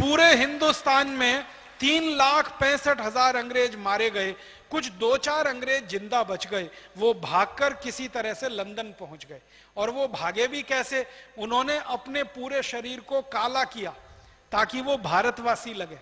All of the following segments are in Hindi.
पूरे हिंदुस्तान में 3,65,000 अंग्रेज मारे गए, कुछ 2-4 अंग्रेज जिंदा बच गए। वो भागकर किसी तरह से लंदन पहुंच गए। और वो भागे भी कैसे? उन्होंने अपने पूरे शरीर को काला किया ताकि वो भारतवासी लगे।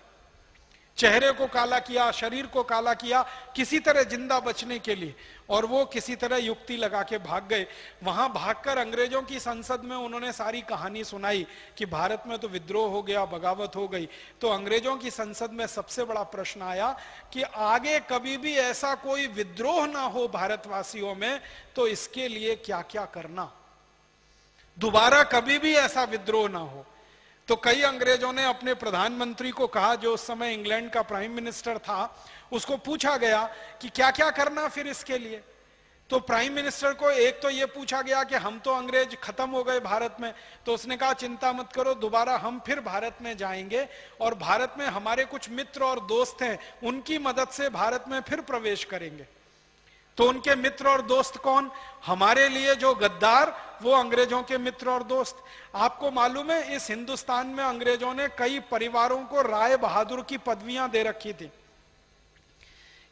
चेहरे को काला किया, शरीर को काला किया, किसी तरह जिंदा बचने के लिए। और वो किसी तरह युक्ति लगा के भाग गए। वहां भागकर अंग्रेजों की संसद में उन्होंने सारी कहानी सुनाई कि भारत में तो विद्रोह हो गया, बगावत हो गई। तो अंग्रेजों की संसद में सबसे बड़ा प्रश्न आया कि आगे कभी भी ऐसा कोई विद्रोह ना हो भारतवासियों में, तो इसके लिए क्या क्या करना, दोबारा कभी भी ऐसा विद्रोह ना हो। तो कई अंग्रेजों ने अपने प्रधानमंत्री को कहा, जो उस समय इंग्लैंड का प्राइम मिनिस्टर था, उसको पूछा गया कि क्या क्या करना फिर इसके लिए। तो प्राइम मिनिस्टर को एक तो ये पूछा गया कि हम तो अंग्रेज खत्म हो गए भारत में, तो उसने कहा चिंता मत करो, दोबारा हम फिर भारत में जाएंगे और भारत में हमारे कुछ मित्र और दोस्त हैं, उनकी मदद से भारत में फिर प्रवेश करेंगे। तो उनके मित्र और दोस्त कौन? हमारे लिए जो गद्दार, वो अंग्रेजों के मित्र और दोस्त। आपको मालूम है इस हिंदुस्तान में अंग्रेजों ने कई परिवारों को राय बहादुर की पदवियां दे रखी थी।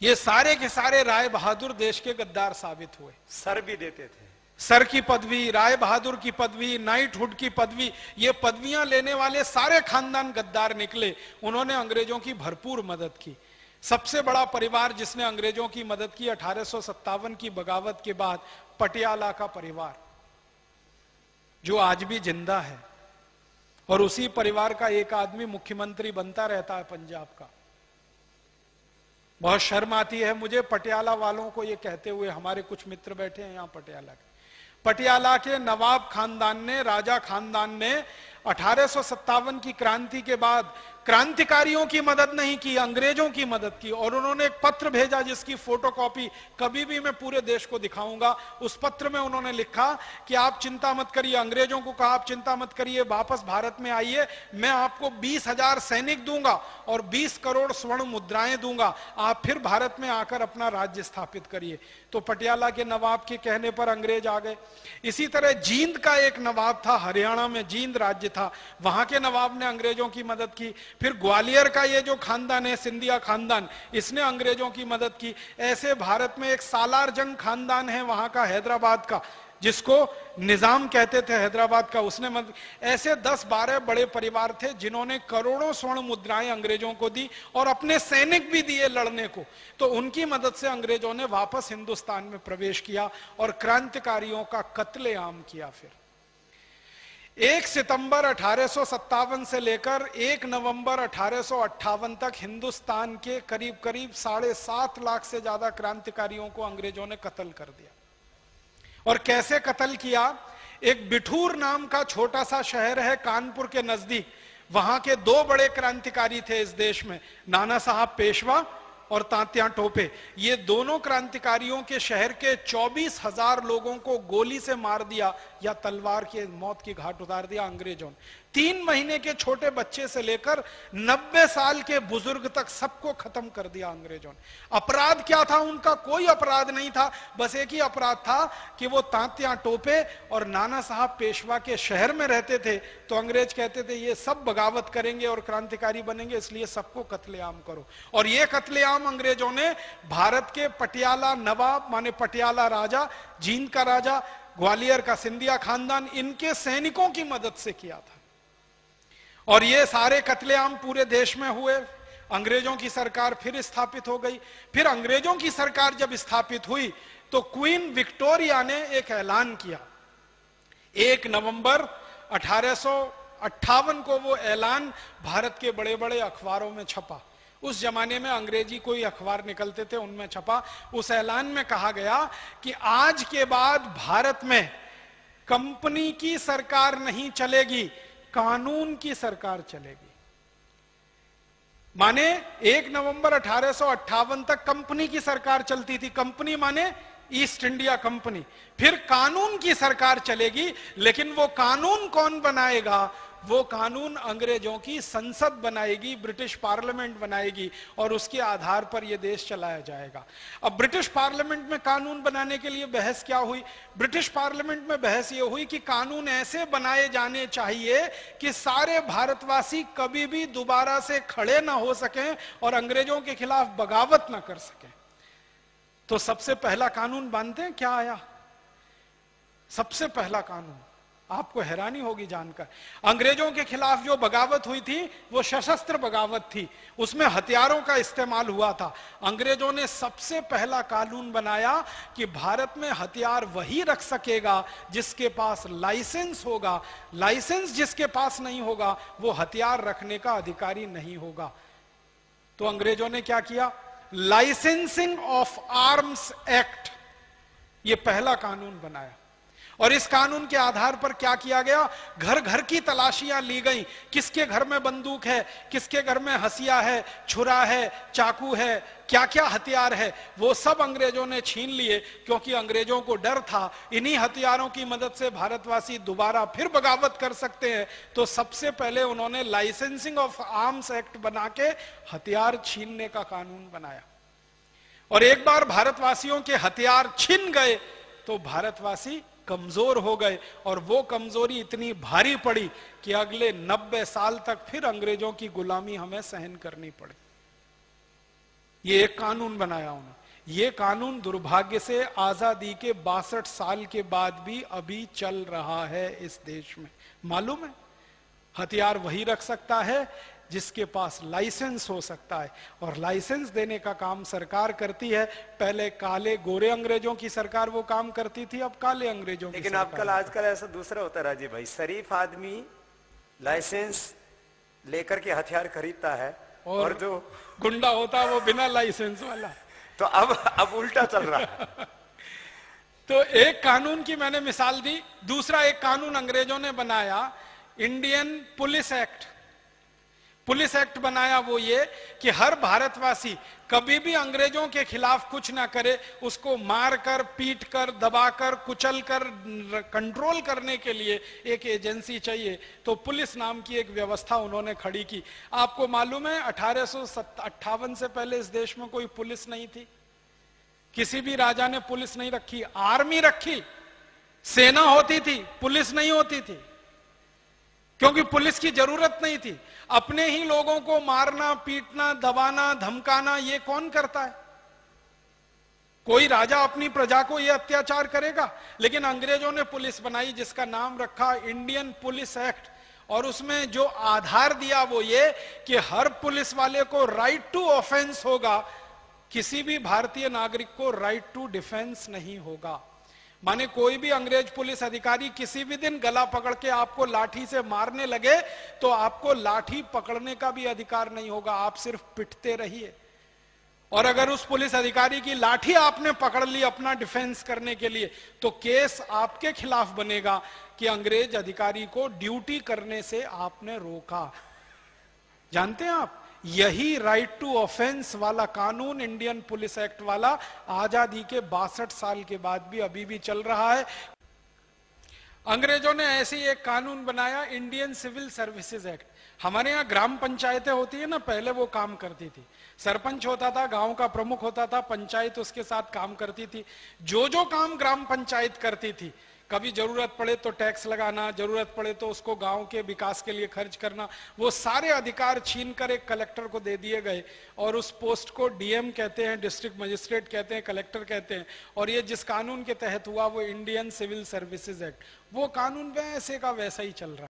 ये सारे के सारे राय बहादुर देश के गद्दार साबित हुए। सर भी देते थे, सर की पदवी, राय बहादुर की पदवी, नाइटहुड की पदवी, ये पदवियां लेने वाले सारे खानदान गद्दार निकले। उन्होंने अंग्रेजों की भरपूर मदद की। सबसे बड़ा परिवार जिसने अंग्रेजों की मदद की 1857 की बगावत के बाद, पटियाला का परिवार, जो आज भी जिंदा है। और उसी परिवार का एक आदमी मुख्यमंत्री बनता रहता है पंजाब का। बहुत शर्म आती है मुझे पटियाला वालों को ये कहते हुए, हमारे कुछ मित्र बैठे हैं यहां पटियाला के। पटियाला के नवाब खानदान ने, राजा खानदान ने 1857 की क्रांति के बाद क्रांतिकारियों की मदद नहीं की, अंग्रेजों की मदद की। और उन्होंने एक पत्र भेजा जिसकी फोटोकॉपी कभी भी मैं पूरे देश को दिखाऊंगा। उस पत्र में उन्होंने लिखा कि आप चिंता मत करिए, अंग्रेजों को कहा आप चिंता मत करिए, वापस भारत में आइए, मैं आपको 20,000 सैनिक दूंगा और 20 करोड़ स्वर्ण मुद्राएं दूंगा, आप फिर भारत में आकर अपना राज्य स्थापित करिए। तो पटियाला के नवाब के कहने पर अंग्रेज आ गए। इसी तरह जींद का एक नवाब था, हरियाणा में जींद राज्य था, वहां के नवाब ने अंग्रेजों की मदद की। फिर ग्वालियर का ये जो खानदान है, सिंधिया खानदान, इसने अंग्रेजों की मदद की। ऐसे भारत में एक सालार जंग खानदान है वहां का, हैदराबाद का, जिसको निजाम कहते थे हैदराबाद का, उसने मदद। ऐसे 10-12 बड़े परिवार थे जिन्होंने करोड़ों स्वर्ण मुद्राएं अंग्रेजों को दी और अपने सैनिक भी दिए लड़ने को। तो उनकी मदद से अंग्रेजों ने वापस हिंदुस्तान में प्रवेश किया और क्रांतिकारियों का कत्लेआम किया। फिर 1 सितंबर 1857 से लेकर 1 नवंबर 1858 तक हिंदुस्तान के करीब करीब 7.5 लाख से ज्यादा क्रांतिकारियों को अंग्रेजों ने कत्ल कर दिया। और कैसे कत्ल किया? एक बिठूर नाम का छोटा सा शहर है कानपुर के नजदीक, वहां के 2 बड़े क्रांतिकारी थे इस देश में, नाना साहब पेशवा और तात्या टोपे। ये दोनों क्रांतिकारियों के शहर के 24,000 लोगों को गोली से मार दिया या तलवार के मौत की घाट उतार दिया अंग्रेजों ने। 3 महीने के छोटे बच्चे से लेकर 90 साल के बुजुर्ग तक सबको खत्म कर दिया अंग्रेजों ने। अपराध क्या था उनका? कोई अपराध नहीं था, बस एक ही अपराध था कि वो तात्या टोपे और नाना साहब पेशवा के शहर में रहते थे। तो अंग्रेज कहते थे ये सब बगावत करेंगे और क्रांतिकारी बनेंगे, इसलिए सबको कत्लेआम करो। और ये कत्लेआम अंग्रेजों ने भारत के पटियाला नवाब, माने पटियाला राजा, जींद का राजा, ग्वालियर का सिंधिया खानदान, इनके सैनिकों की मदद से किया था। और ये सारे कत्लेआम पूरे देश में हुए। अंग्रेजों की सरकार फिर स्थापित हो गई। फिर अंग्रेजों की सरकार जब स्थापित हुई तो क्वीन विक्टोरिया ने एक ऐलान किया। 1 नवंबर 1858 को वो ऐलान भारत के बड़े बड़े अखबारों में छपा। उस जमाने में अंग्रेजी कोई अखबार निकलते थे, उनमें छपा। उस ऐलान में कहा गया कि आज के बाद भारत में कंपनी की सरकार नहीं चलेगी, कानून की सरकार चलेगी। माने 1 नवंबर 1858 तक कंपनी की सरकार चलती थी। कंपनी माने ईस्ट इंडिया कंपनी। फिर कानून की सरकार चलेगी, लेकिन वो कानून कौन बनाएगा? वो कानून अंग्रेजों की संसद बनाएगी, ब्रिटिश पार्लियामेंट बनाएगी और उसके आधार पर यह देश चलाया जाएगा। अब ब्रिटिश पार्लियामेंट में कानून बनाने के लिए बहस क्या हुई? ब्रिटिश पार्लियामेंट में बहस यह हुई कि कानून ऐसे बनाए जाने चाहिए कि सारे भारतवासी कभी भी दोबारा से खड़े ना हो सकें और अंग्रेजों के खिलाफ बगावत ना कर सकें। तो सबसे पहला कानून जानते हैं क्या आया? सबसे पहला कानून, आपको हैरानी होगी जानकर, अंग्रेजों के खिलाफ जो बगावत हुई थी वो सशस्त्र बगावत थी, उसमें हथियारों का इस्तेमाल हुआ था। अंग्रेजों ने सबसे पहला कानून बनाया कि भारत में हथियार वही रख सकेगा जिसके पास लाइसेंस होगा, लाइसेंस जिसके पास नहीं होगा वो हथियार रखने का अधिकारी नहीं होगा। तो अंग्रेजों ने क्या किया? लाइसेंसिंग ऑफ आर्म्स एक्ट, यह पहला कानून बनाया। और इस कानून के आधार पर क्या किया गया? घर घर की तलाशियां ली गई, किसके घर में बंदूक है, किसके घर में हसिया है, छुरा है, चाकू है, क्या क्या हथियार है, वो सब अंग्रेजों ने छीन लिए, क्योंकि अंग्रेजों को डर था इन्हीं हथियारों की मदद से भारतवासी दोबारा फिर बगावत कर सकते हैं। तो सबसे पहले उन्होंने लाइसेंसिंग ऑफ आर्म्स एक्ट बना के हथियार छीनने का कानून बनाया। और एक बार भारतवासियों के हथियार छिन गए तो भारतवासी कमजोर हो गए, और वो कमजोरी इतनी भारी पड़ी कि अगले 90 साल तक फिर अंग्रेजों की गुलामी हमें सहन करनी पड़ी। ये एक कानून बनाया उन्होंने। ये कानून दुर्भाग्य से आजादी के 62 साल के बाद भी अभी चल रहा है इस देश में। मालूम है, हथियार वही रख सकता है जिसके पास लाइसेंस हो सकता है, और लाइसेंस देने का काम सरकार करती है। पहले काले गोरे अंग्रेजों की सरकार वो काम करती थी, अब काले अंग्रेजों की। लेकिन आजकल ऐसा दूसरा होता है राजीव भाई, शरीफ आदमी लाइसेंस लेकर के हथियार खरीदता है और जो गुंडा होता है वो बिना लाइसेंस वाला। तो अब उल्टा चल रहा है। तो एक कानून की मैंने मिसाल दी। दूसरा एक कानून अंग्रेजों ने बनाया, Indian police act. Police act बनाया वो ये कि हर भारतवासी कभी भी अंग्रेजों के खिलाफ कुछ ना करे, उसको मारकर, पीटकर, दबाकर, कुचलकर कंट्रोल करने के लिए एक एजेंसी चाहिए। तो पुलिस नाम की एक व्यवस्था उन्होंने खड़ी की। आपको मालूम है 1858 से पहले इस देश में कोई पुलिस नहीं थी, किसी भी राजा ने पुलिस नहीं रखी। आर्मी रखी, सेना होती थी, पुलिस नहीं होती थी, क्योंकि पुलिस की जरूरत नहीं थी। अपने ही लोगों को मारना, पीटना, दबाना, धमकाना ये कौन करता है? कोई राजा अपनी प्रजा को ये अत्याचार करेगा? लेकिन अंग्रेजों ने पुलिस बनाई जिसका नाम रखा इंडियन पुलिस एक्ट, और उसमें जो आधार दिया वो ये कि हर पुलिस वाले को राइट टू ऑफेंस होगा, किसी भी भारतीय नागरिक को राइट टू डिफेंस नहीं होगा। माने कोई भी अंग्रेज पुलिस अधिकारी किसी भी दिन गला पकड़ के आपको लाठी से मारने लगे तो आपको लाठी पकड़ने का भी अधिकार नहीं होगा, आप सिर्फ पिटते रहिए। और अगर उस पुलिस अधिकारी की लाठी आपने पकड़ ली अपना डिफेंस करने के लिए तो केस आपके खिलाफ बनेगा कि अंग्रेज अधिकारी को ड्यूटी करने से आपने रोका। जानते हैं आप, यही राइट टू ऑफेंस वाला कानून, इंडियन पुलिस एक्ट वाला, आजादी के 62 साल के बाद भी अभी भी चल रहा है। अंग्रेजों ने ऐसे ही एक कानून बनाया, इंडियन सिविल सर्विसेज एक्ट। हमारे यहाँ ग्राम पंचायतें होती है ना, पहले वो काम करती थी। सरपंच होता था, गांव का प्रमुख होता था, पंचायत उसके साथ काम करती थी। जो जो काम ग्राम पंचायत करती थी, कभी जरूरत पड़े तो टैक्स लगाना, जरूरत पड़े तो उसको गांव के विकास के लिए खर्च करना, वो सारे अधिकार छीनकर एक कलेक्टर को दे दिए गए। और उस पोस्ट को डीएम कहते हैं, डिस्ट्रिक्ट मजिस्ट्रेट कहते हैं, कलेक्टर कहते हैं। और ये जिस कानून के तहत हुआ वो इंडियन सिविल सर्विसेज एक्ट, वो कानून वैसे का वैसा ही चल रहा है।